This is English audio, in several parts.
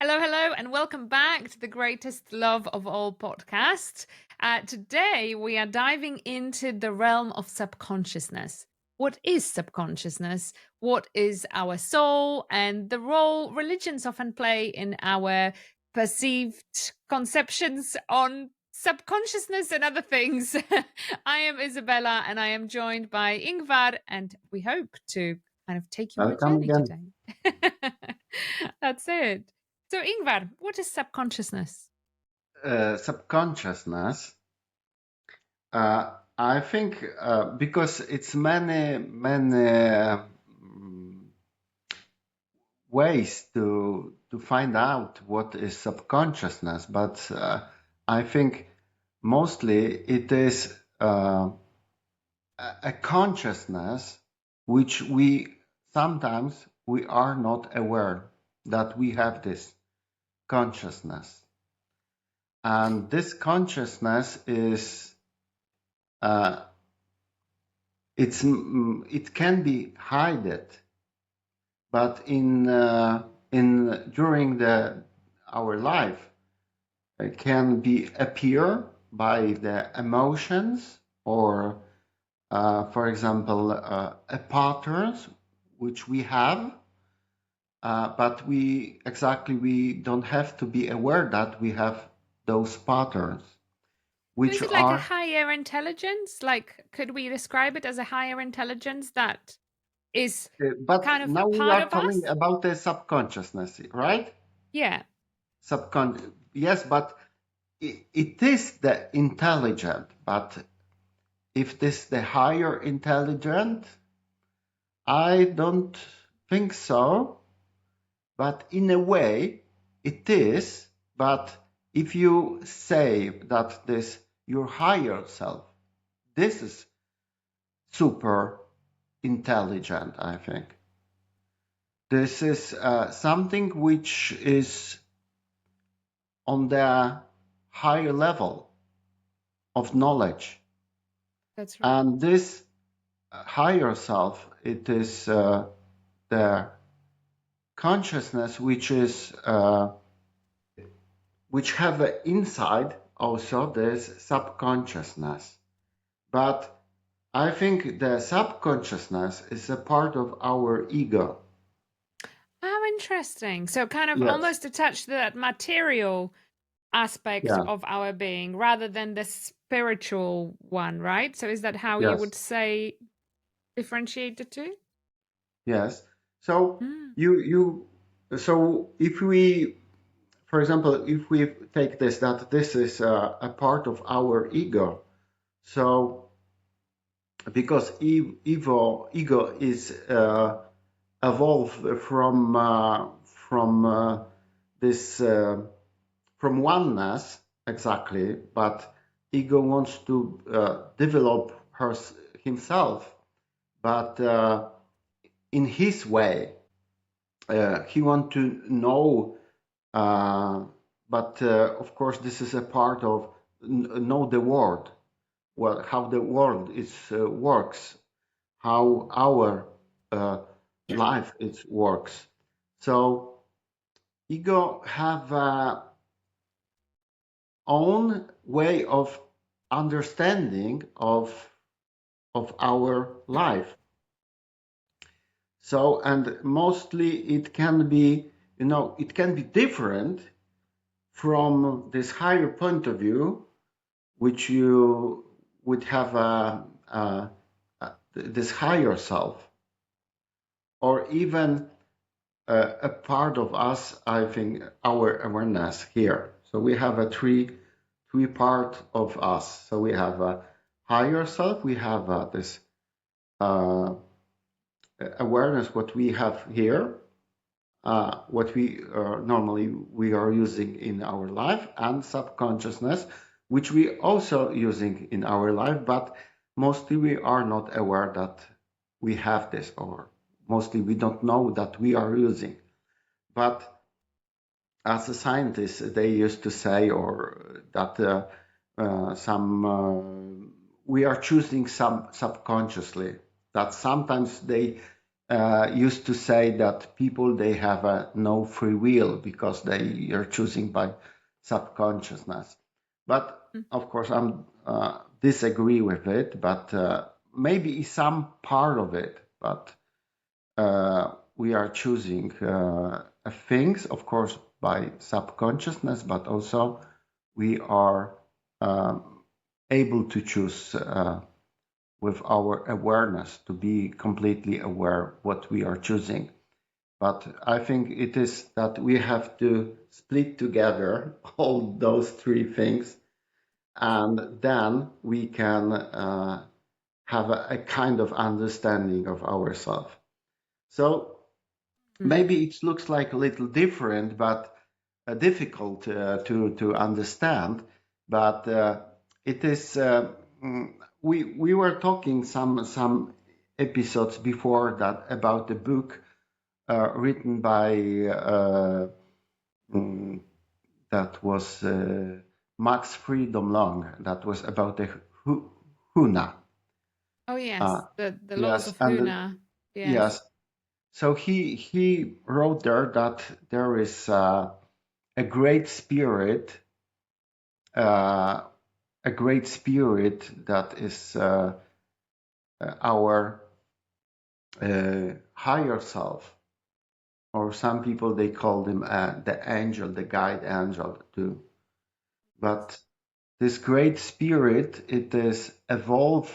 Hello, hello, and welcome back to the greatest love of all podcasts. Today, we are diving into the realm of subconsciousness. What is subconsciousness? What is our soul? And the role religions often play in our perceived conceptions on subconsciousness and other things. I am Izabela, and I am joined by Ingvar, and we hope to kind of take you on a Welcome journey again. today. That's it. So, Ingvar, what is subconsciousness? Subconsciousness, I think, because it's many ways to find out what is subconsciousness, but I think mostly it is a consciousness which we sometimes we are not aware that we have this consciousness. And this consciousness is it can be hidden, but in during our life it can be appear by the emotions or for example patterns which we have, but we don't have to be aware that we have those patterns, So which is it like a are higher intelligence? Like, could we describe it as a higher intelligence that is kind but of now we part are of talking us? about the subconsciousness, right? Yeah. Yes, but it is the intelligent, but if this the higher intelligent, I don't think so. But in a way, it is. But if you say that this your higher self, this is super intelligent, I think. This is something which is on the higher level of knowledge. That's right. And this higher self, it is the consciousness which have inside also this subconsciousness. But I think the subconsciousness is a part of our ego. How interesting. So, kind of Yes. almost attached to that material aspect Yeah. of our being rather than the spiritual one, right? So, is that how you Yes. would say differentiate the two? Yes. So Mm. you so if we, for example, if we take this that this is a part of our ego, so because ego is evolved from this from oneness exactly, but ego wants to develop himself, but in his way. He wants to know, uh, but of course, this is a part of know the world, well, how the world is works, how our life it works. So ego have own way of understanding of our life. So, and mostly it can be, it can be different from this higher point of view, which you would have this higher self, or even a part of us, I think, our awareness here. So we have a three part of us. So we have a higher self, we have this uh, awareness, what we have here, what we normally we are using in our life, and subconsciousness, which we also using in our life, but mostly we are not aware that we have this, or mostly we don't know that we are using. But as a scientist, they used to say, or that we are choosing some subconsciously. That sometimes they used to say that people, they have no free will because they are choosing by subconsciousness. But of course, I'm disagree with it. But maybe some part of it. But we are choosing things, of course, by subconsciousness, but also we are able to choose with our awareness, to be completely aware what we are choosing. But I think it is that we have to split together all those three things, and then we can have a kind of understanding of ourselves. So maybe it looks like a little different, but difficult to understand. But it is. We were talking some episodes before that about the book written by that was Max Freedom Long. That was about the Huna. Oh yes, the laws Yes, of and Huna. Yes. yes. So he wrote there that there is a great spirit, uh, a great spirit that is our higher self, or some people they call them the angel, the guide angel too. But this great spirit, it is evolved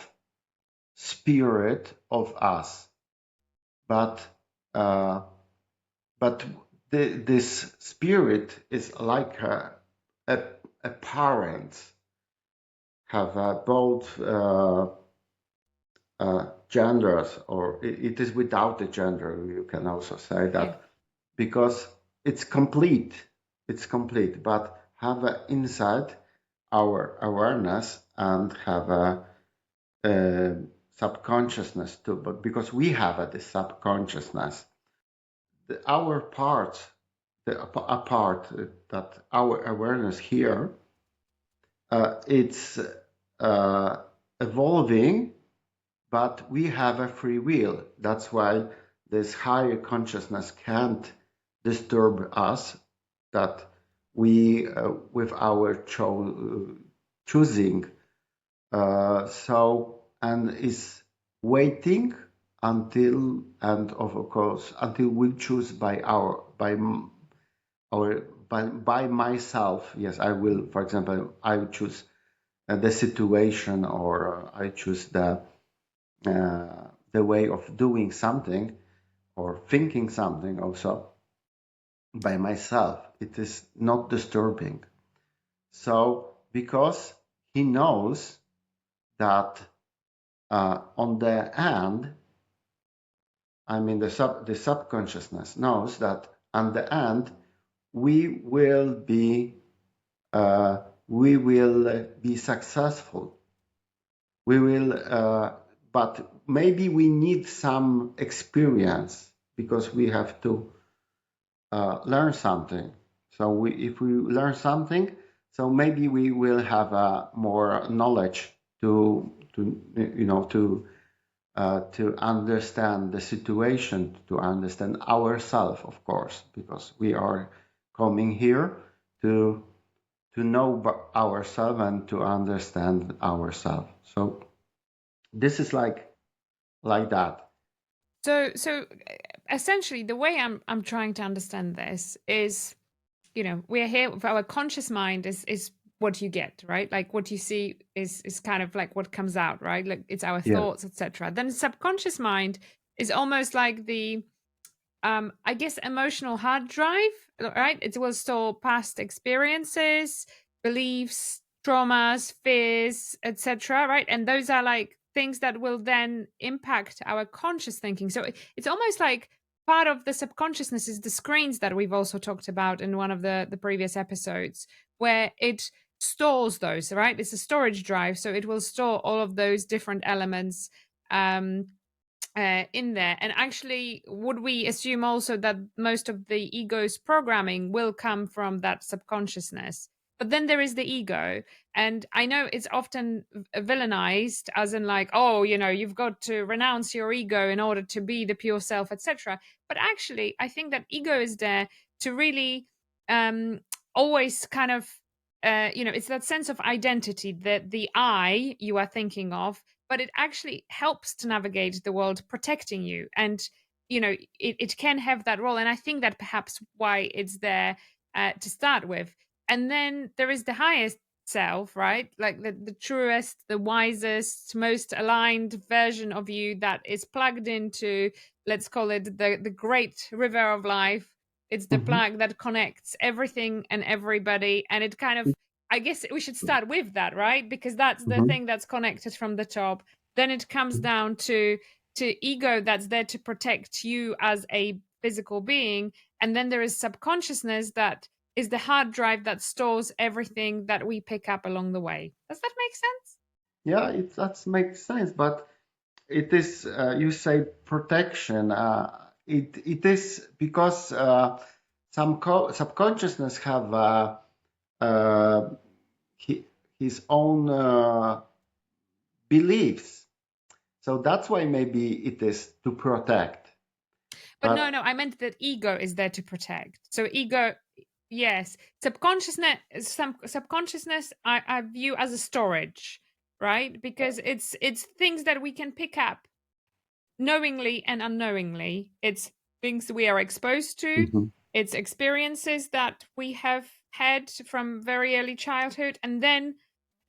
spirit of us, but uh, but this spirit is like a, a parent, have both genders, or it is without the gender, you can also say Yeah. that, because it's complete, but have inside our awareness and have a subconsciousness too. But because we have the subconsciousness, our part, a part that our awareness here, it's evolving, but we have a free will. That's why this higher consciousness can't disturb us, that we, with our choosing, and is waiting until, and of course, until we choose by our by myself. Yes, I will, for example, I will choose the situation, or I choose the way of doing something or thinking something also by myself. It is not disturbing. So because he knows that on the end, I mean the subconsciousness knows that on the end we will be successful. We will, but maybe we need some experience because we have to learn something. So if we learn something, so maybe we will have more knowledge to understand the situation, to understand ourselves, of course, because we are coming here to know ourselves and to understand ourselves. So this is like that. So essentially, the way I'm trying to understand this is, we're here with our conscious mind is what you get, right? Like what you see is kind of like what comes out, right? Like it's our Yeah. thoughts, etc. Then subconscious mind is almost like the I guess emotional hard drive, right? It will store past experiences, beliefs, traumas, fears, etc., right? And those are like things that will then impact our conscious thinking. So it's almost like part of the subconsciousness is the screens that we've also talked about in one of the previous episodes, where it stores those, right? It's a storage drive, so it will store all of those different elements in there. And actually, would we assume also that most of the ego's programming will come from that subconsciousness? But then there is the ego. And I know it's often villainized as in like, oh, you've got to renounce your ego in order to be the pure self, etc. But actually, I think that ego is there to really um, always kind of, it's that sense of identity that the I you are thinking of, but it actually helps to navigate the world, protecting you. And, it can have that role. And I think that perhaps why it's there to start with. And then there is the highest self, right? Like the truest, the wisest, most aligned version of you that is plugged into, let's call it the great river of life. It's the Mhm. plug that connects everything and everybody. And it kind of, I guess we should start with that, right? Because that's the Mhm. thing that's connected from the top. Then it comes down to ego that's there to protect you as a physical being. And then there is subconsciousness that is the hard drive that stores everything that we pick up along the way. Does that make sense? Yeah, it that makes sense, but it is you say protection. It is because some subconsciousness have uh, hi- his own beliefs, so that's why maybe it is to protect. But no, But no, I meant that ego is there to protect. So ego, yes, subconsciousness, I view as a storage, right? Because it's things that we can pick up knowingly and unknowingly. It's things we are exposed to. Mhm, It's experiences that we have had from very early childhood, and then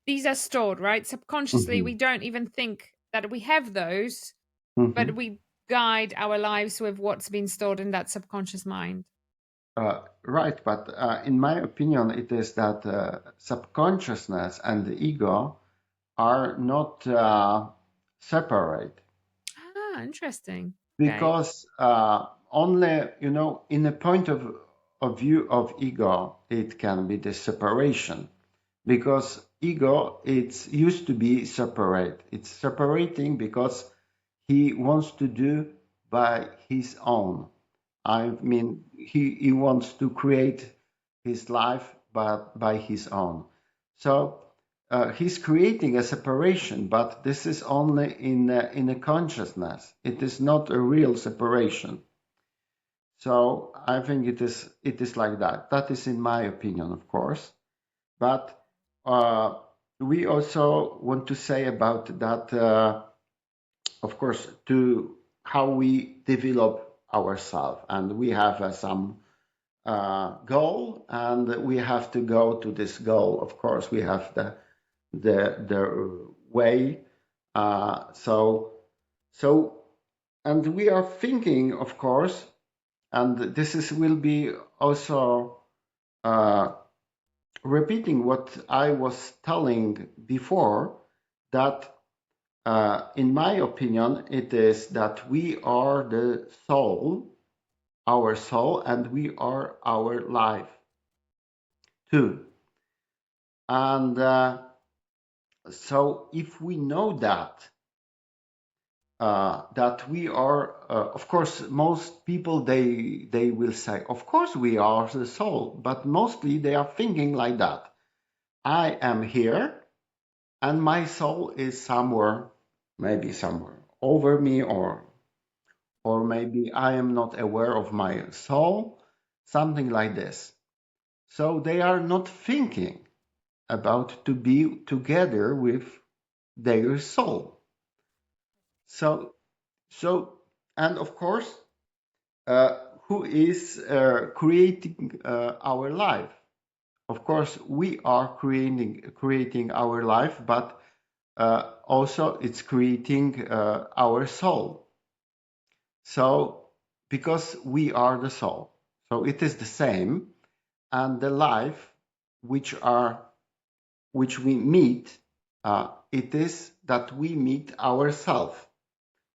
these are stored, right? Subconsciously, mhm, we don't even think that we have those, but mhm. we guide our lives with what's been stored in that subconscious mind. Right, but in my opinion, it is that subconsciousness and the ego are not separate Ah, interesting. Okay. because only, in a point of view of ego, it can be the separation because ego, it's used to be separate. It's separating because he wants to do by his own. I mean, he wants to create his life but by his own. So he's creating a separation, but this is only in a consciousness. It is not a real separation. So I think it is like that. That is in my opinion, of course. But uh, we also want to say about that, of course, to how we develop ourselves, and we have some goal, and we have to go to this goal. Of course, we have the way. So and we are thinking, of course, and this is will be also uh, repeating what I was telling before, that in my opinion, it is that we are the soul, our soul, and we are our life too. And so if we know that we are, of course, most people they will say, of course we are the soul, but mostly they are thinking like that. I am here, and my soul is somewhere, maybe somewhere over me, or maybe I am not aware of my soul, something like this. So they are not thinking about to be together with their soul. So, so, and of course, who is creating our life? Of course, we are creating our life, but also it's creating our soul. So, because we are the soul, so it is the same, and the life which are which we meet, it is that we meet ourselves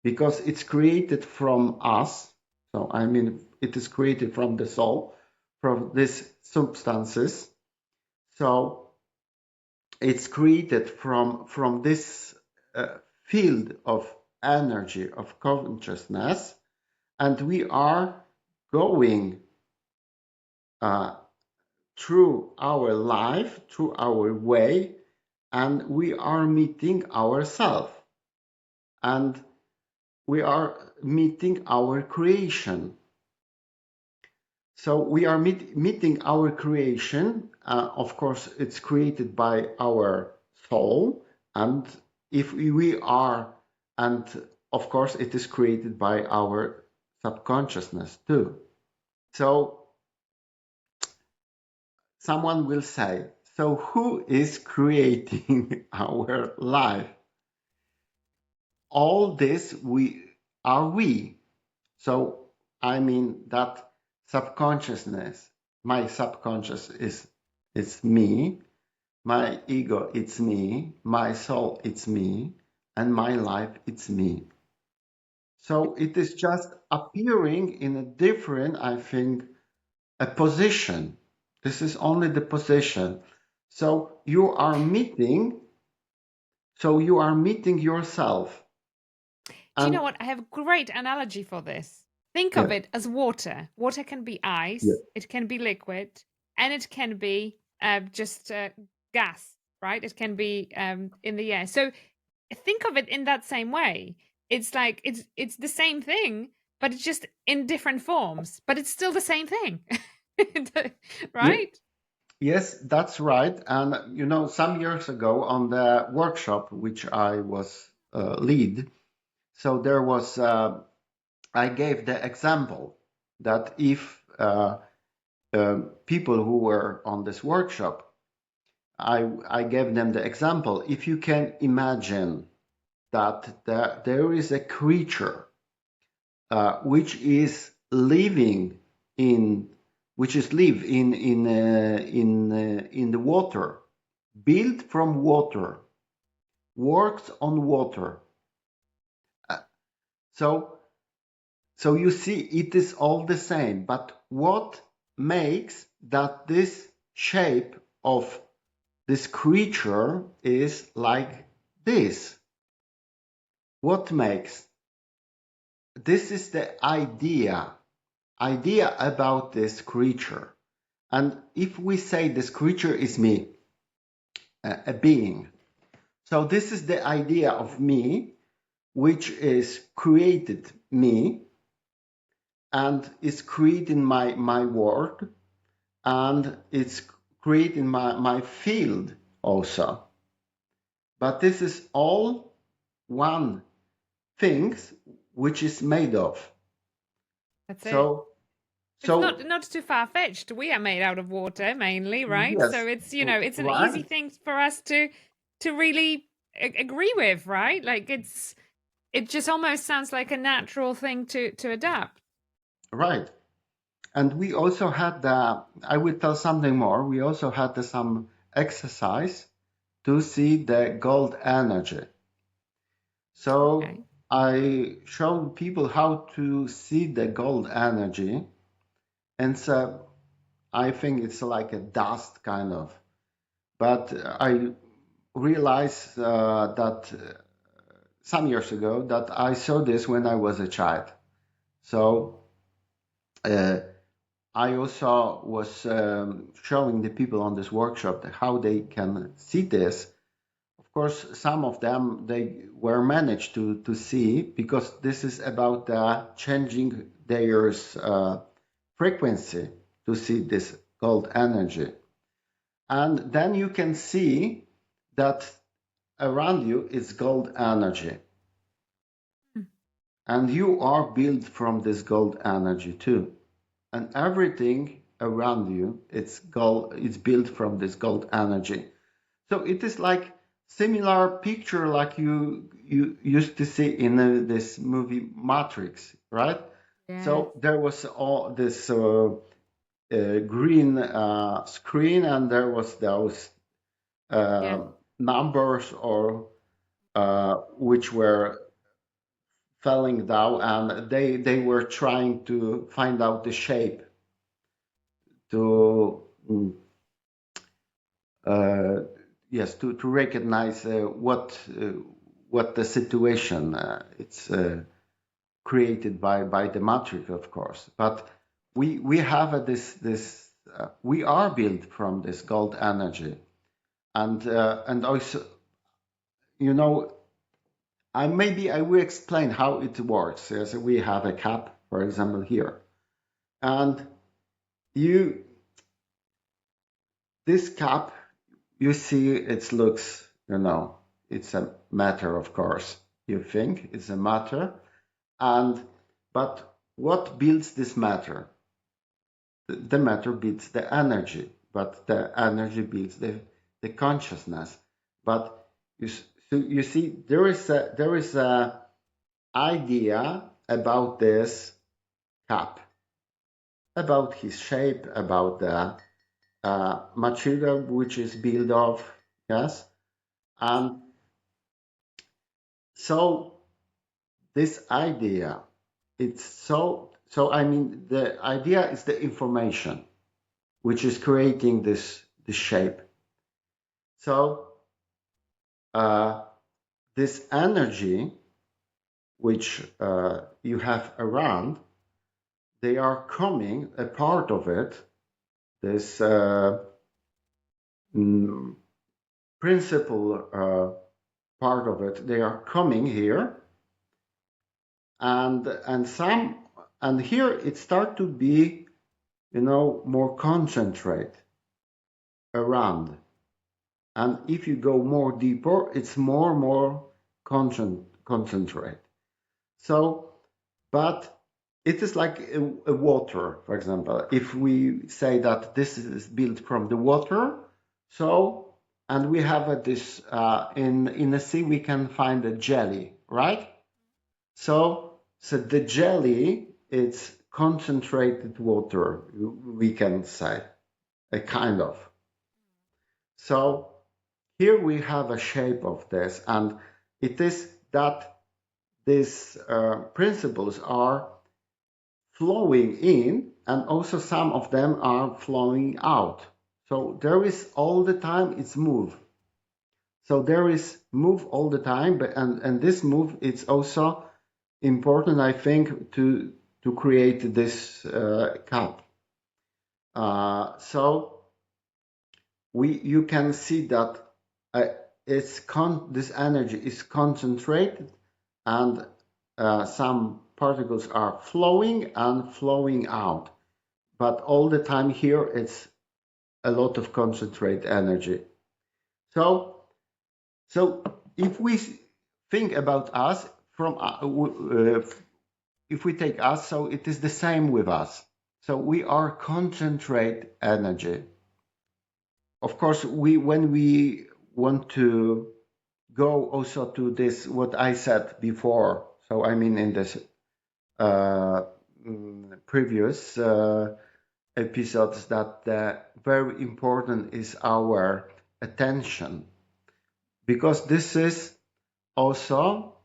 because it's created from us. So, I mean, it is created from the soul, from these substances. So, it's created from this field of energy of consciousness, and we are going uh, through our life, through our way, and we are meeting ourselves, and we are meeting our creation. So we are meeting our creation. Of course, it's created by our soul, and if we are, and of course, it is created by our subconsciousness too. So someone will say, so who is creating our life? All this we. So I mean that subconsciousness, my subconscious is me, my ego it's me, my soul it's me, and my life it's me. So it is just appearing in a different, I think, a position. This is only the position. So you are meeting yourself. Do you know And what? I have a great analogy for this. Think of yeah, it as water. Water can be yeah, ice, it can be liquid, and it can be just gas, right? It can be in the air. So think of it in that same way. It's like it's the same thing, but it's just in different forms, but it's still the same thing. yeah. Right? Yes, that's right. And some years ago on the workshop which I was lead, so there was I gave the example that if people who were on this workshop, I gave them the example. If you can imagine that there is a creature which is living in which is live in the water, built from water, works on water. Uh, So so you see, it is all the same. But what makes that this shape of this creature is like this? What makes? This is the idea about this creature. And if we say this creature is me, a being, so this is the idea of me, which is created me and is creating my world, and it's creating my field also. But this is all one thing which is made of. That's it. So It's not so not too far fetched. We are made out of water mainly, right? yes, So it's an easy right, thing for us to really agree with, right? Like it just almost sounds like a natural thing to adapt. right. And we also had I will tell something more. We also had some exercise to see the gold energy. So Okay. I showed people how to see the gold energy. And so I think it's like a dust kind of. But I realized that some years ago that I saw this when I was a child. So uh, I also was showing the people on this workshop how they can see this. Of course, some of them they were managed to see because this is about changing their frequency to see this gold energy. And then you can see that around you is gold energy. Hmm. And you are built from this gold energy too. And everything around you it's built from this gold energy. So it is like similar picture like you used to see in this movie Matrix, right? Yes. So there was all this green screen, and there was those Yeah. uh, numbers or which were falling down, and they were trying to find out the shape to uh, yes to recognize what the situation it's created by the matrix, of course. But we have this we are built from this gold energy, and also, you know, I will explain how it works. Yes, we have a cup, for example, here, and you this cup, you see, it looks, it's a matter, of course. You think it's a matter, and but what builds this matter? The matter builds the energy, but the energy builds the consciousness. But so you see, there is a idea about this cup, about his shape, about the material which is built of, yes, and so this idea, it's so I mean the idea is the information which is creating this shape. So this energy which you have around, they are coming, a part of it, this principal part of it, they are coming here, and here it start to be, more concentrate around. And if you go more deeper, it's more concentrate. So, but it is like a water, for example. If we say that this is built from the water, so, and we have this in the sea, we can find a jelly, right? So the jelly, it's concentrated water, we can say, a kind of. So here we have a shape of this, and it is that these principles are flowing in, and also some of them are flowing out. So there is all the time, it's move. So there is move all the time, and this move, it's also important, I think, to create this cup. So you can see that this energy is concentrated, and some particles are flowing and flowing out. But all the time here, it's a lot of concentrated energy. So if we think about us if we take us, so it is the same with us. So we are concentrate energy. Of course, when we want to go also to this, what I said before, so I mean in this previous episodes, that very important is our attention, because this is also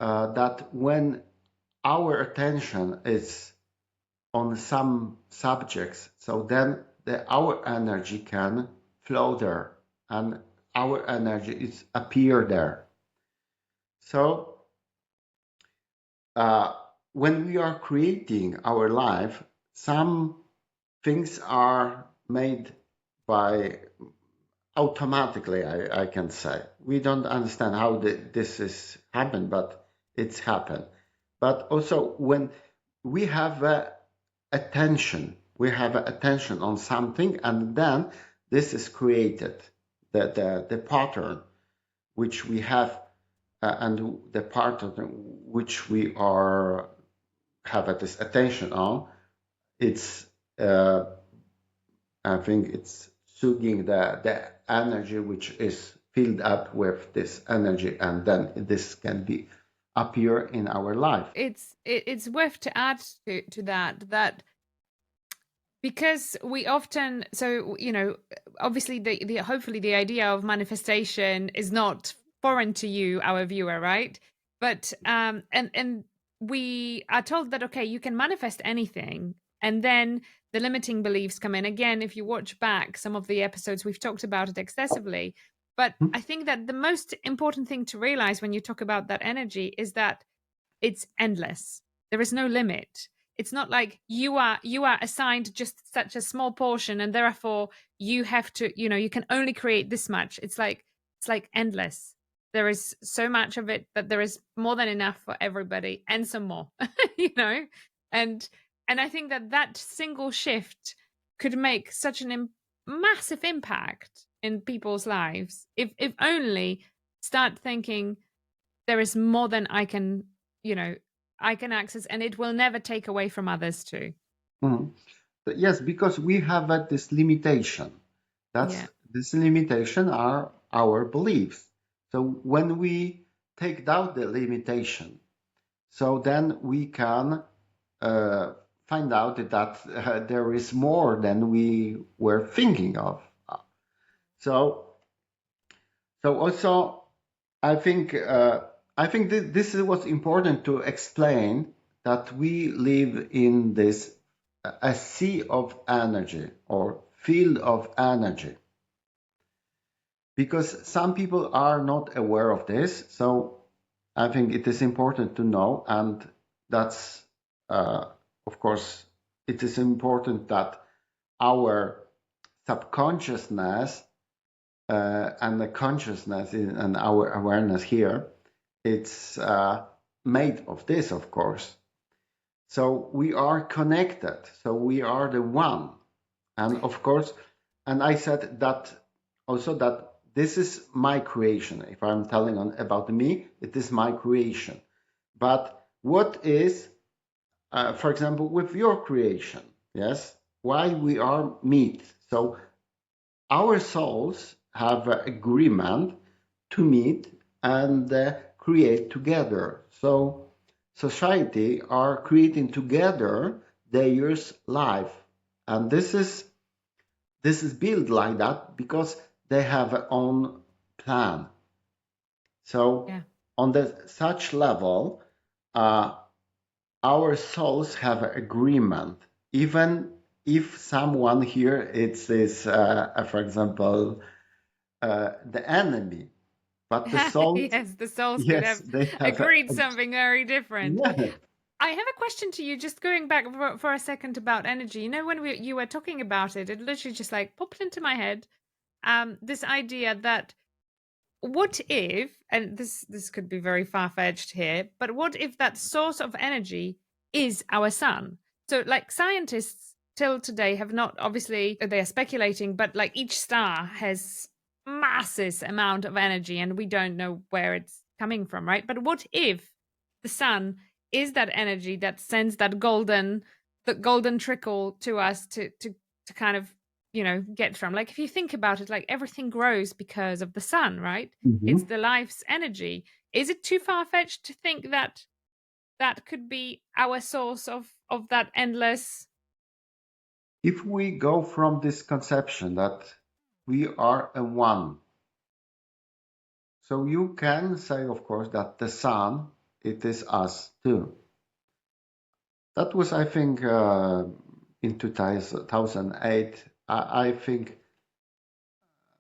that when our attention is on some subjects, so then our energy can flow there, and our energy is appear there. So when we are creating our life, some things are made by automatically, I can say. We don't understand how this is happened, but it's happened. But also when we have attention, on something, and then this is created, the pattern which we have, and the pattern which we are have this attention on, it's I think it's sucking the energy which is filled up with this energy, and then this can be appear in our life. It's worth to add to that because we often, so obviously the hopefully the idea of manifestation is not foreign to you, our viewer, right? But and we are told that, okay, you can manifest anything, and then the limiting beliefs come in again. If you watch back some of the episodes, we've talked about it excessively, but I think that the most important thing to realize when you talk about that energy is that it's endless. There is no limit. It's not like you are assigned just such a small portion, and therefore you have to, you can only create this much. It's like endless. There is so much of it that there is more than enough for everybody and some more, you know? And I think that single shift could make such massive impact in people's lives if only start thinking there is more than you know I can access, and it will never take away from others too. Mhm. Yes, because we have this limitation. Yeah. This limitation are our beliefs. So when we take down the limitation, so then we can uh, find out that there is more than we were thinking of. So, so also, I think this is what's important to explain, that we live in this a sea of energy or field of energy, because some people are not aware of this. So I think it is important to know, and that's of course it is important that our subconsciousness and the consciousness and our awareness here, it's made of this, of course. So we are connected. So we are the one. And of course, and I said that also, that this is my creation. If I'm telling about me, it is my creation. But what is, for example, with your creation? Yes, why we are meet? So our souls have an agreement to meet and create together. So society are creating together their life, and this is built like that because they have their own plan. So Yeah. on the such level, uh, our souls have an agreement. Even if someone here is, for example, the enemy, but the souls, Yes, the souls could yes, have they have agreed something very different. yeah. I have a question to you, just going back for a second about energy. When you were talking about it, it literally just like popped into my head. This idea that, what if, and this could be very far-fetched here, but what if that source of energy is our sun? So like scientists till today have not, obviously they are speculating, but like each star has massive amount of energy and we don't know where it's coming from, right? But what if the sun is that energy that sends that golden trickle to us to kind of get from, like, if you think about it, like everything grows because of the sun, right? It's Mhm. the life's energy. Is it too far-fetched to think that that could be our source of that endless? If we go from this conception that we are a one, so you can say, of course, that the sun, it is us too. That was, I think, in 2008. I think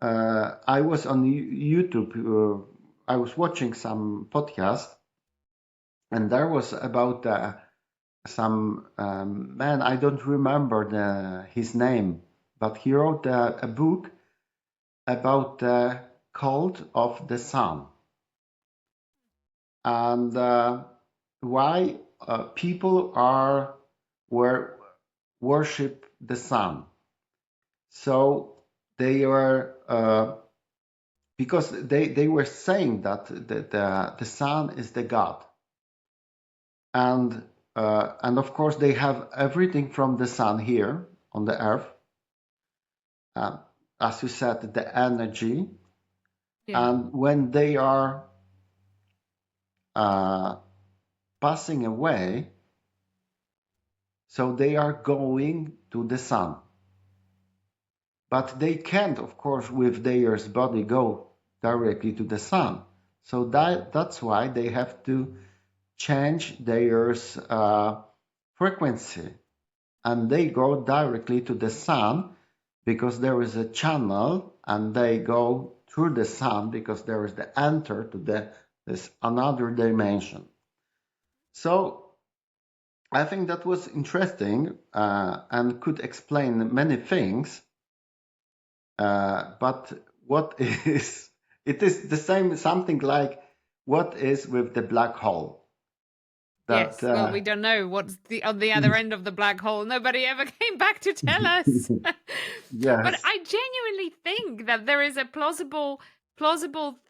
I was on YouTube. I was watching some podcast, and there was about some man. I don't remember his name, but he wrote a book about the cult of the sun, and why people are were worship the sun. So they were because they were saying that the sun is the god, and of course they have everything from the sun here on the earth, uh, as you said, the energy, Yeah. and when they are uh, passing away, so they are going to the sun, but they can't, of course, with their body go directly to the sun. So that's why they have to change their frequency, and they go directly to the sun because there is a channel, and they go through the sun because there is the enter to this another dimension. So I think that was interesting and could explain many things. But what is it is the same something like what is with the black hole that Yes. Well, we don't know what's on the other end of the black hole. Nobody ever came back to tell us. But yes. I genuinely think that there is a plausible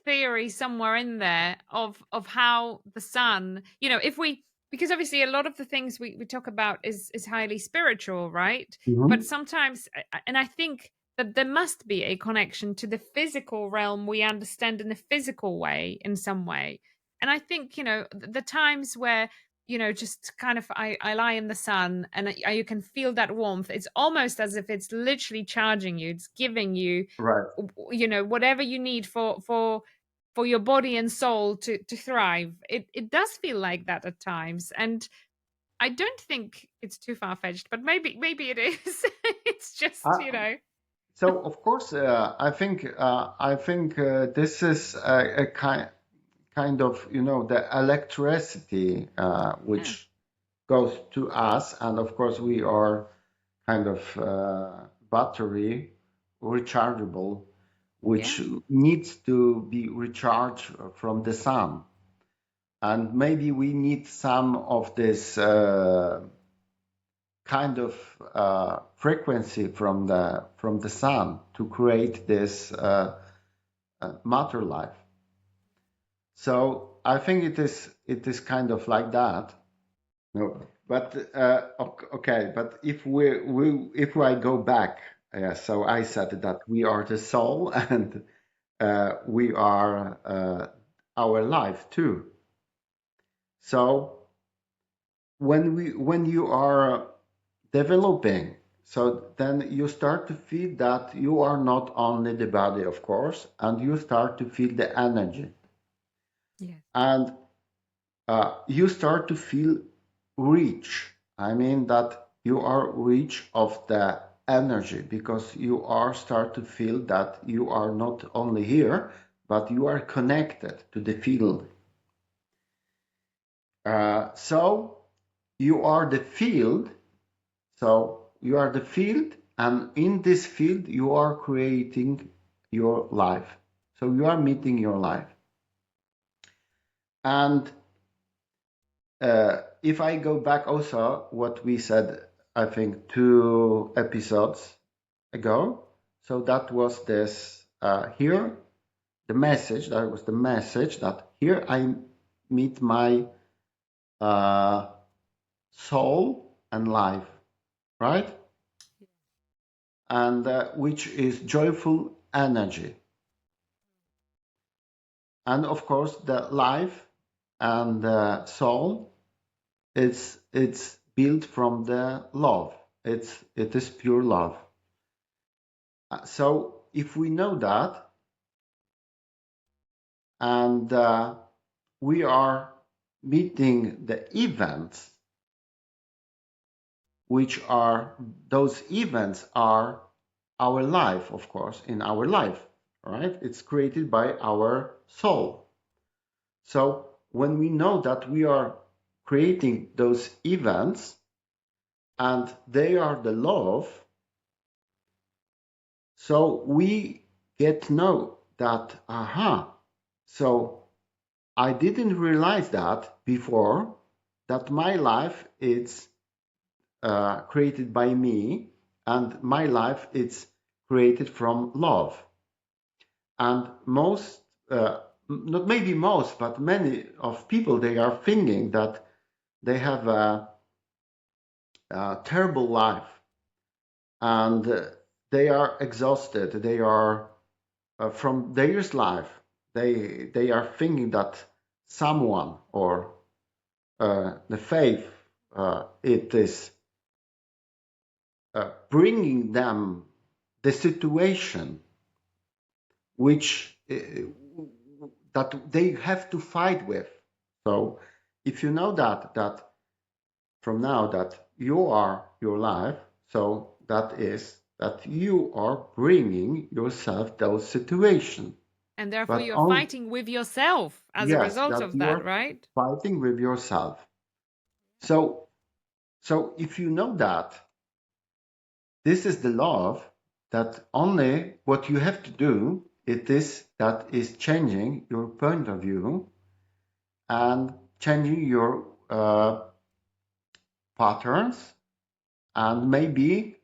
theory somewhere in there of how the sun, if we, because obviously a lot of the things we talk about is highly spiritual, right? But Mhm. sometimes, and I think that there must be a connection to the physical realm we understand in a physical way, in some way. And I think, the times where, just kind of I lie in the sun and you can feel that warmth. It's almost as if it's literally charging you. It's giving you, Right. whatever you need for your body and soul to thrive. It does feel like that at times, and I don't think it's too far-fetched, but maybe it is. It's just, Uh, so of course, I think this is a kind of the electricity yeah, which goes to us, and of course we are kind of battery rechargeable, yeah, which needs to be recharged from the sun, and maybe we need some of this kind of frequency from the sun to create this matter life. So I think it is kind of like that. No, but okay. But if I go back, so I said that we are the soul and we are our life too. So when you are developing, so then you start to feel that you are not only the body, of course, and you start to feel the energy, yeah. and you start to feel rich. I mean that you are rich of the energy because you are start to feel that you are not only here, but you are connected to the field. So you are the field. So you are the field, and in this field you are creating your life. So you are meeting your life. And if I go back also what we said, I think 2 episodes ago. So that was this here the message. That was the message that here I meet my uh, soul and life, right? And which is joyful energy. And of course, the life and the soul it's built from the love. It is pure love. So if we know that, and we are meeting the events, which are those events are our life, of course, in our life, right? It's created by our soul. So when we know that we are creating those events and they are the love, so we get to know that, so I didn't realize that before, that my life is created by me and my life is created from love. And most, not maybe most, but many of people, they are thinking that they have a terrible life and they are exhausted. They are from their life. They are thinking that someone or the faith it is bringing them the situation which that they have to fight with. So if you know that from now that you are your life, so that is that you are bringing yourself those situations. And therefore But you're on fighting with yourself as a yes, result that of you that, are right? fighting with yourself. So So if you know that this is the love, that only what you have to do, it is that is changing your point of view and changing your patterns, and maybe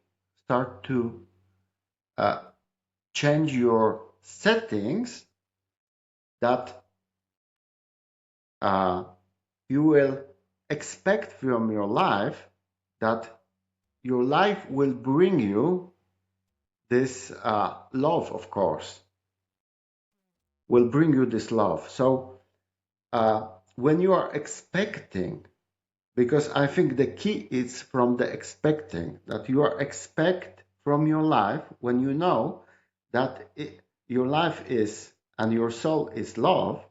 start to uh, change your settings, that you will expect from your life, that your life will bring you this love, of course, will bring you this love. So when you are expecting, because I think the key is from the expecting, that you are expect from your life, when you know that your life is and your soul is love,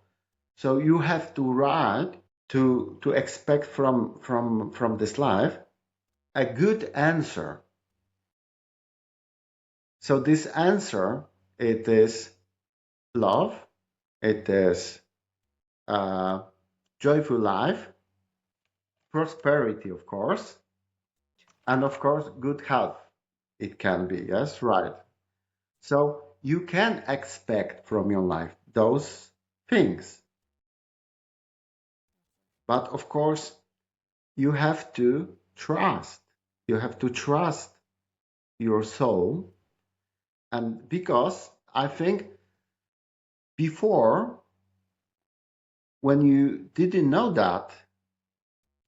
so you have to ride to expect from this life a good answer. So this answer, it is love, it is joyful life, prosperity, of course, and of course, good health. It can be, yes, right. So you can expect from your life those things. But of course, you have to trust. You have to trust your soul. And because I think before, when you didn't know that,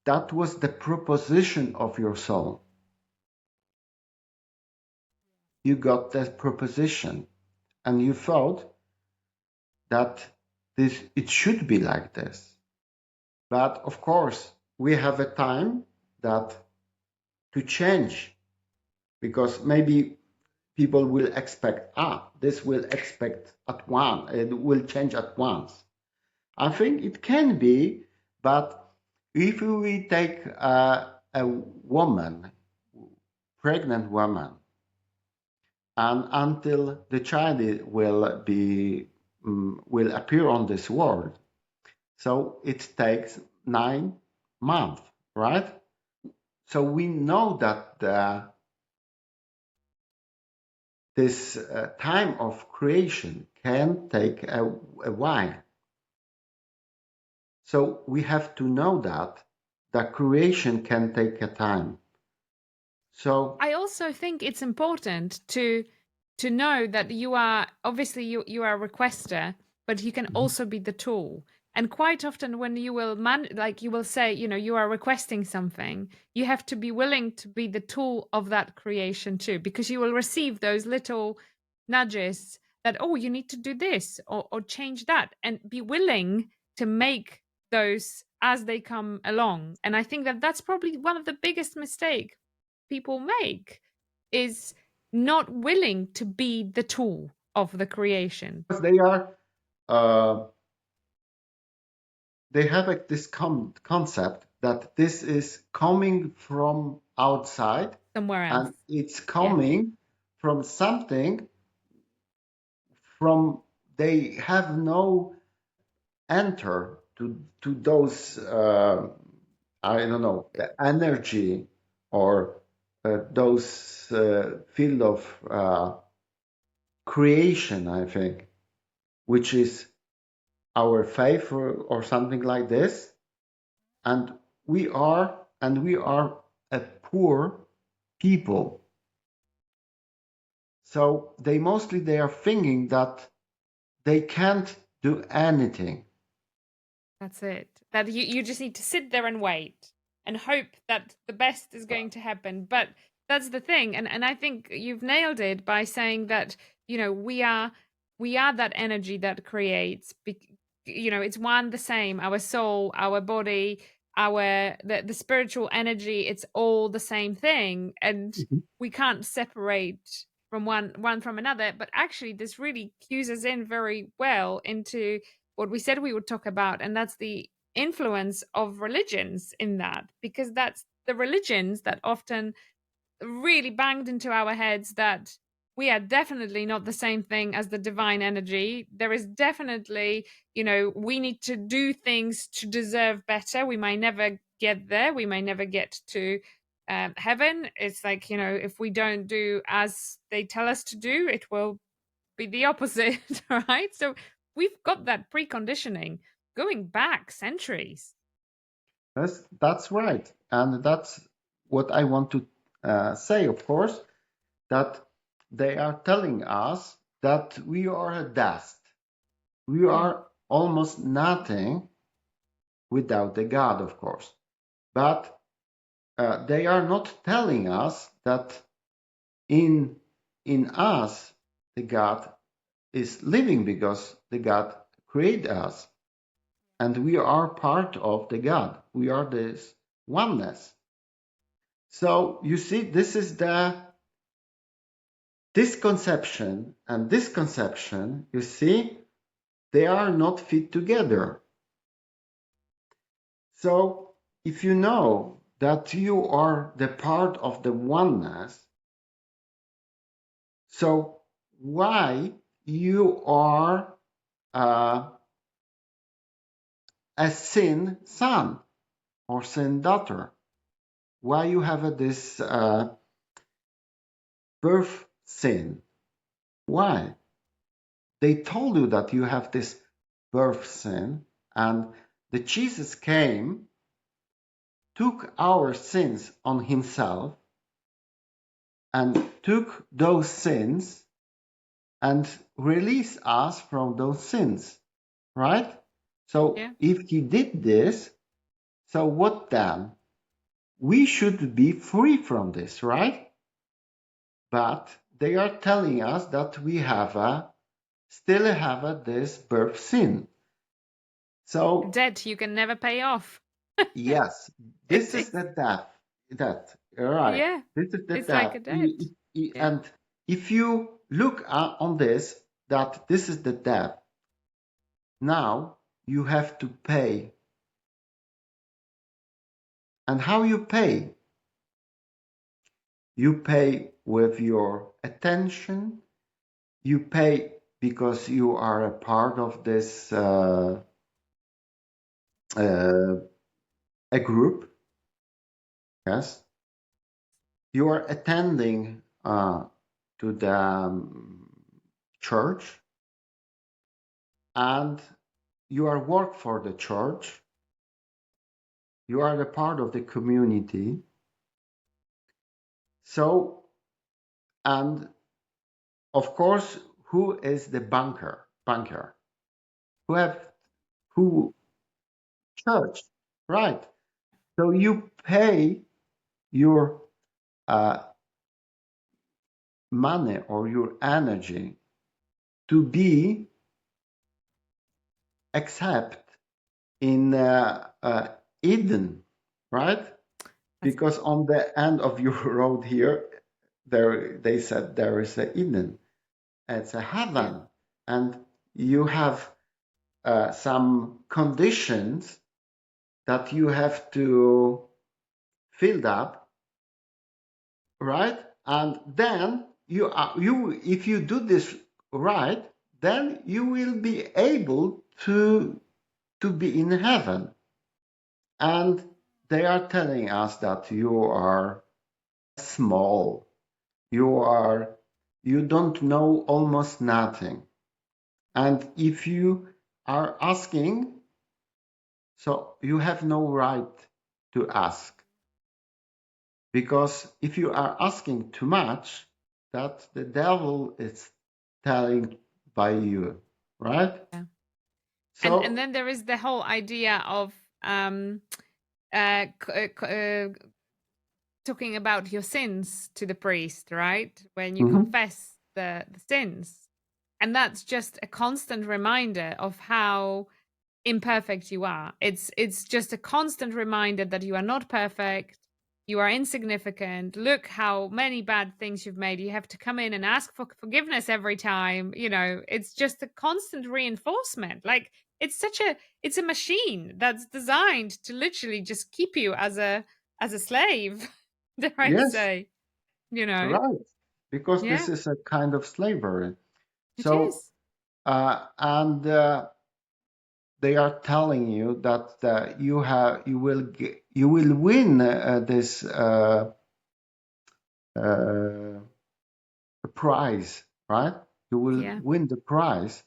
that was the proposition of your soul. You got that proposition and you thought that this it should be like this. But of course, we have a time that to change, because maybe people will expect, this will expect at once, it will change at once. I think it can be, but if we take a woman, pregnant woman, and until the child will appear on this world, so it takes 9 months, right? So we know that this time of creation can take a while. So we have to know that the creation can take a time. So I also think it's important to know that you are obviously you are a requester, but you can also be the tool. And quite often when you will like you will say, you are requesting something, you have to be willing to be the tool of that creation too, because you will receive those little nudges that, oh, you need to do this or change that, and be willing to make those as they come along. And I think that that's probably one of the biggest mistake people make, is not willing to be the tool of the creation. they are uh, they have this concept that this is coming from outside, Somewhere else. and it's Yeah. coming from something from they have no enter to those I don't know, the energy or those field of creation, I think, which is our faith or something like this. And we are a poor people. So they are thinking that they can't do anything. That's it. That you just need to sit there and wait and hope that the best is going to happen. But that's the thing. And I think you've nailed it by saying that, we are that energy that creates, it's one the same, our soul, our body, the spiritual energy, it's all the same thing. And Mhm. we can't separate from one from another. But actually this really cues us in very well into what we said we would talk about, and that's the influence of religions in that, because that's the religions that often really banged into our heads that we are definitely not the same thing as the divine energy. There is definitely, we need to do things to deserve better. We may never get there. We may never get to heaven. It's like, if we don't do as they tell us to do, it will be the opposite, right? So we've got that preconditioning going back centuries. That's right. And that's what I want to say, of course, that they are telling us that we are a dust. We are almost nothing without the God, of course. But they are not telling us that in us the God is living, because the God created us, and we are part of the God. We are this oneness. So you see, this is this conception and this conception, you see, they are not fit together. So if you know that you are the part of the oneness, so why you are a sin son or sin daughter? Why you have this birth sin? Why? They told you that you have this birth sin, and the Jesus came, took our sins on himself, and took those sins and released us from those sins, right? So if he did this, so what then? We should be free from this, right? But they are telling us that we still have this birth sin. So Debt you can never pay off. yes, this is the death. That right. Yeah, This is the it's like a death. debt. Yeah. And if you look on this, that this is the death. Now you have to pay. And how you pay? You pay with your attention. You pay because you are a part of this a group. Yes, you are attending to the church, and you are work for the church. You are a part of the community. So, and of course, who is the banker? Who church, right? So you pay your money or your energy to be accept in Eden, right? Because on the end of your road here, they said there is a Eden, it's a heaven, and you have some conditions that you have to fill up, right? And then if you do this right, then you will be able to be in heaven. And they are telling us that you are small, you don't know almost nothing. And if you are asking, so you have no right to ask. Because if you are asking too much, that the devil is telling by you, right? Yeah. So And then there is the whole idea of uh, talking about your sins to the priest, right? When you confess the sins. And that's just a constant reminder of how imperfect you are. It's just a constant reminder that you are not perfect. You are insignificant. Look how many bad things you've made. You have to come in and ask for forgiveness every time. It's just a constant reinforcement. Like it's a machine that's designed to literally just keep you as a slave, dare I yes, say. right, because this Yeah, is a kind of slavery. it So is. and they are telling you that you will win this. a prize, right? You will Yeah. win the prize,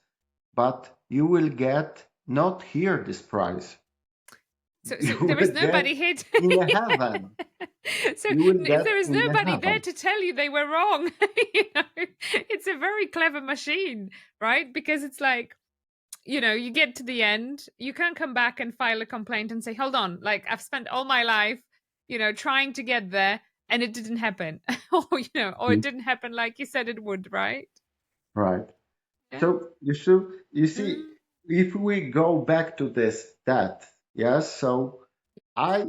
but you will get not here this prize. So You there will is get nobody here. in heaven. So You will if get there is in the nobody there heaven. to tell you they were wrong, you know, it's a very clever machine, right? Because it's like, you know, you get to the end, you can't come back and file a complaint and say, hold on, like I've spent all my life, you know, trying to get there and it didn't happen. Or, you know, or it Mm, didn't happen like you said it would, right? right. Yeah. So you see, Mm, if we go back to this that, yes, so I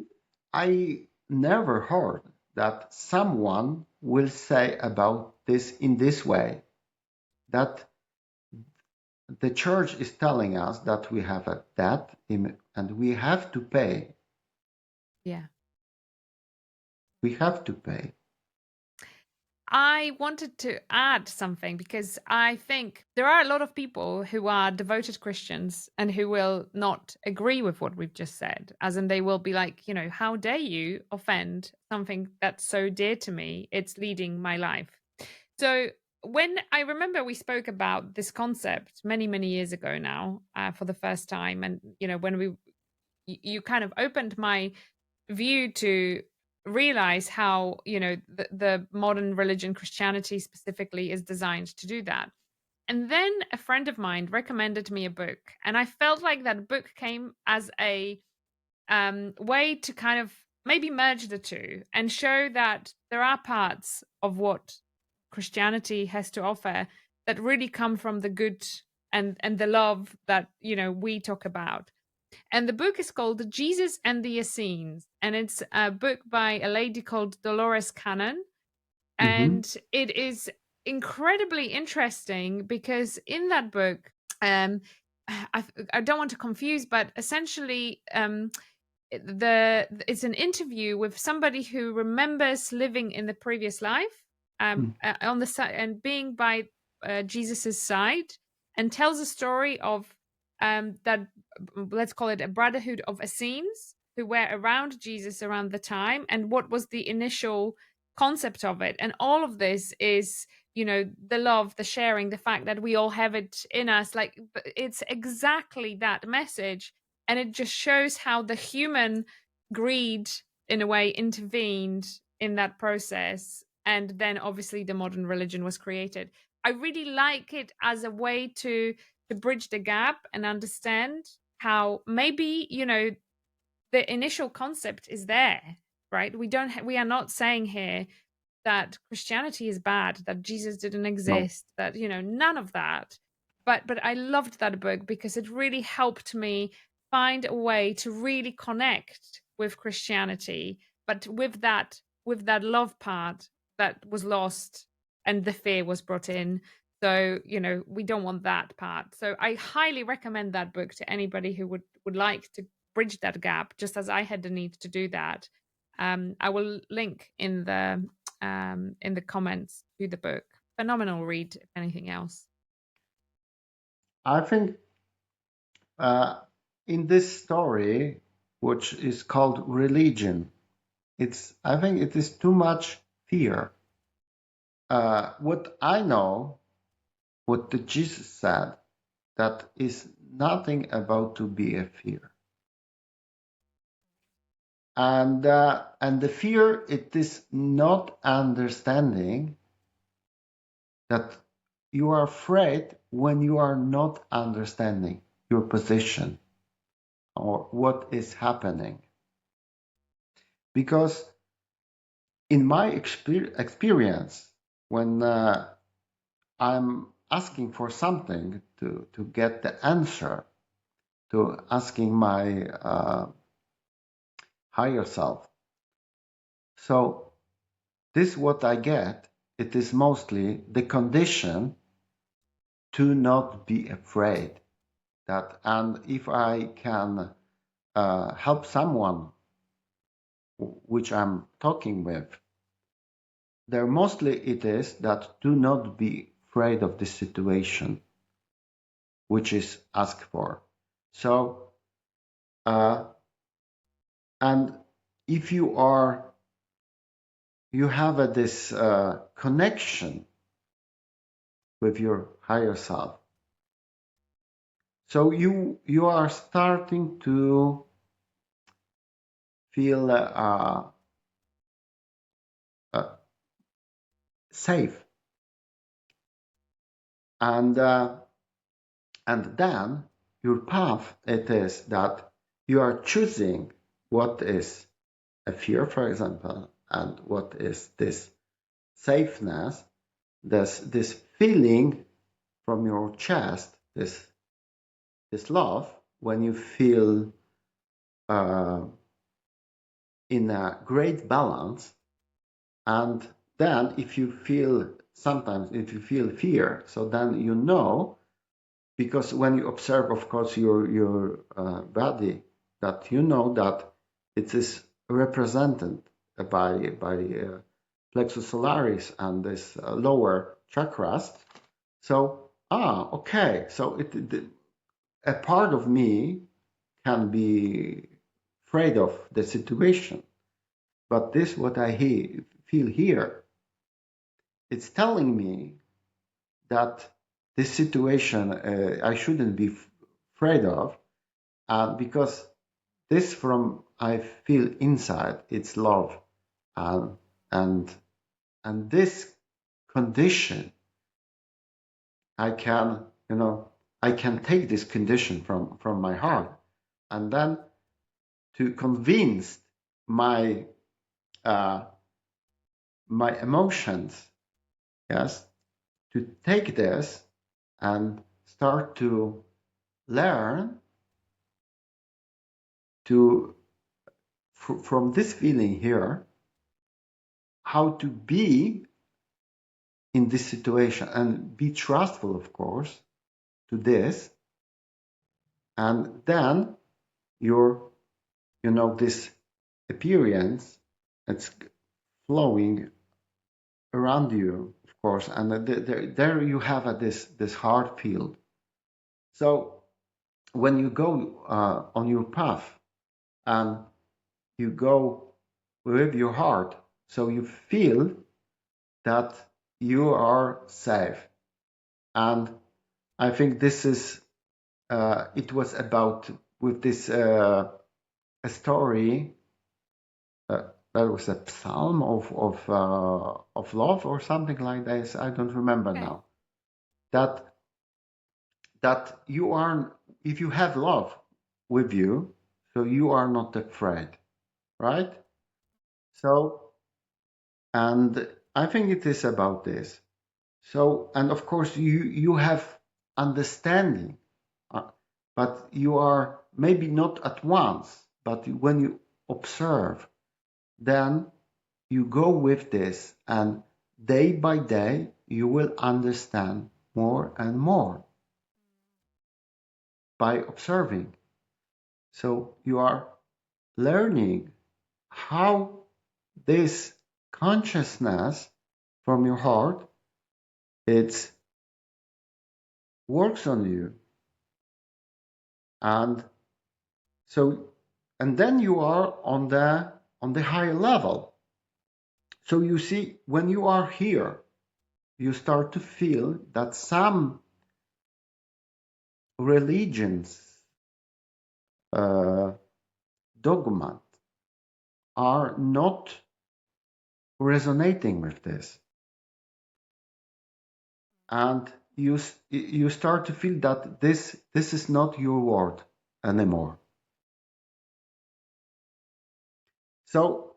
I never heard that someone will say about this in this way, that the church is telling us that we have a debt and we have to pay. yeah. We have to pay. I wanted to add something because I think there are a lot of people who are devoted Christians and who will not agree with what we've just said, as in they will be like, you know, how dare you offend something that's so dear to me? It's leading my life. So when I remember we spoke about this concept many, many years ago now, for the first time, and you know, when you kind of opened my view to realize how, you know, the modern religion, Christianity specifically, is designed to do that. And then a friend of mine recommended me a book, and I felt like that book came as a way to kind of maybe merge the two and show that there are parts of what Christianity has to offer that really come from the good and the love that, you know, we talk about. And the book is called Jesus and the Essenes. And it's a book by a lady called Dolores Cannon. Hmm. And it is incredibly interesting because in that book, um, I don't want to confuse, but essentially, it's an interview with somebody who remembers living in the previous life, on the side and being by Jesus's side, and tells a story of that, let's call it a brotherhood of Essenes who were around Jesus around the time, and what was the initial concept of it. And all of this is, you know, the love, the sharing, the fact that we all have it in us. Like, it's exactly that message, and it just shows how the human greed in a way intervened in that process, and then obviously the modern religion was created. I really like it as a way to bridge the gap and understand how maybe, you know, the initial concept is there, right? We are not saying here that Christianity is bad, that Jesus didn't No. exist, that, you know, none of that. But I loved that book because it really helped me find a way to really connect with Christianity, but with that love part that was lost and the fear was brought in. So, you know, we don't want that part. So I highly recommend that book to anybody who would like to bridge that gap, just as I had the need to do that. I will link in the comments to the book. Phenomenal read, if anything else. I think uh, in this story, which is called religion, I think it is too much fear. What I know, what the Jesus said, that is nothing about to be a fear. And the fear, it is not understanding that you are afraid when you are not understanding your position or what is happening. Because in my experience, when I'm asking for something to get the answer, to asking my higher self, so this what I get, it is mostly the condition to not be afraid. That, and if I can help someone which I'm talking with, there mostly it is that do not be afraid of this situation which is asked for. So, and if you are you have this connection with your higher self. So you are starting to feel safe, and then your path, it is that you are choosing what is a fear, for example, and what is this safeness, this feeling from your chest, this love, when you feel in a great balance. And then if you feel fear, so then you know, because when you observe, of course, your body, that you know that it is represented by plexus solaris and this lower chakras. So okay, so a part of me can be afraid of the situation, but this what I feel here, it's telling me that this situation I shouldn't be afraid of, because this from I feel inside, it's love, and and this condition, I can, I can take this condition from my heart, and then to convince my my emotions, yes, to take this and start to learn to from this feeling here, how to be in this situation and be trustful, of course, to this. And then your, this appearance, it's flowing around you, of course, and there you have this heart field. So when you go on your path and you go with your heart, so you feel that you are safe. And I think this is it was about with this a story that was a psalm of love or something like this. I don't remember now. That you are, if you have love with you, so you are not afraid, right? So, and I think it is about this. So, and of course, you have understanding, but you are maybe not at once, but when you observe, then you go with this, and day by day, you will understand more and more by observing. So you are learning how this consciousness from your heart, it works on you. And so, and then you are on the higher level. So you see, when you are here, you start to feel that some religions, dogma, are not resonating with this, and you start to feel that this is not your word anymore. So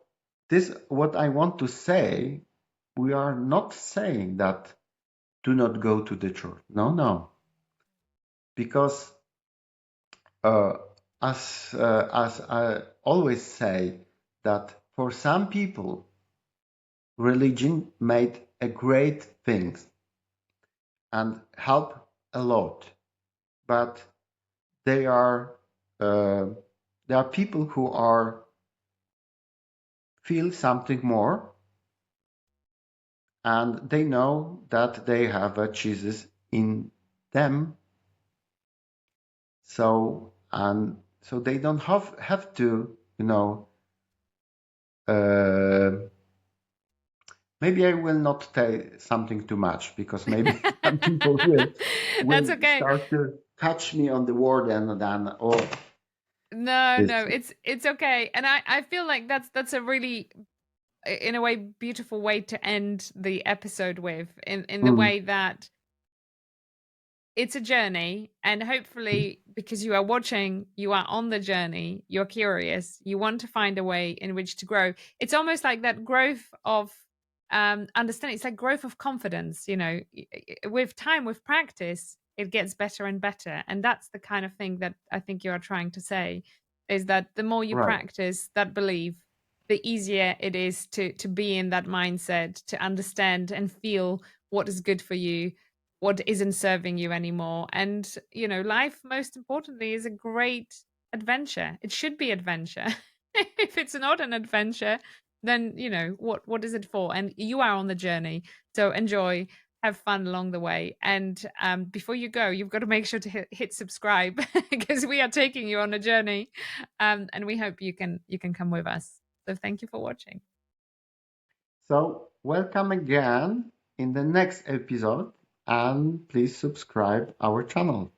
this, what I want to say, we are not saying that do not go to the church. No, because as I always say, that for some people, religion made a great things and help a lot, but they are there are people who are feel something more, and they know that they have a Jesus in them. So, and so they don't have to, uh, Maybe I will not say something too much because maybe some people That's will okay. start to catch me on the word and then oh No, this. no, it's okay. And I feel like that's a really, in a way, beautiful way to end the episode with, in the Mm, way that it's a journey, and hopefully because you are watching, you are on the journey, you're curious, you want to find a way in which to grow. It's almost like that growth of understanding. It's like growth of confidence, with time, with practice, it gets better and better. And that's the kind of thing that I think you are trying to say, is that the more you right, practice that belief, the easier it is to be in that mindset, to understand and feel what is good for you, what isn't serving you anymore. And life, most importantly, is a great adventure. It should be adventure. If it's not an adventure, then what is it for? And you are on the journey, so enjoy, have fun along the way. And before you go, you've got to make sure to hit subscribe, because we are taking you on a journey, and we hope you can come with us. So thank you for watching. so welcome again in the next episode and please subscribe our channel.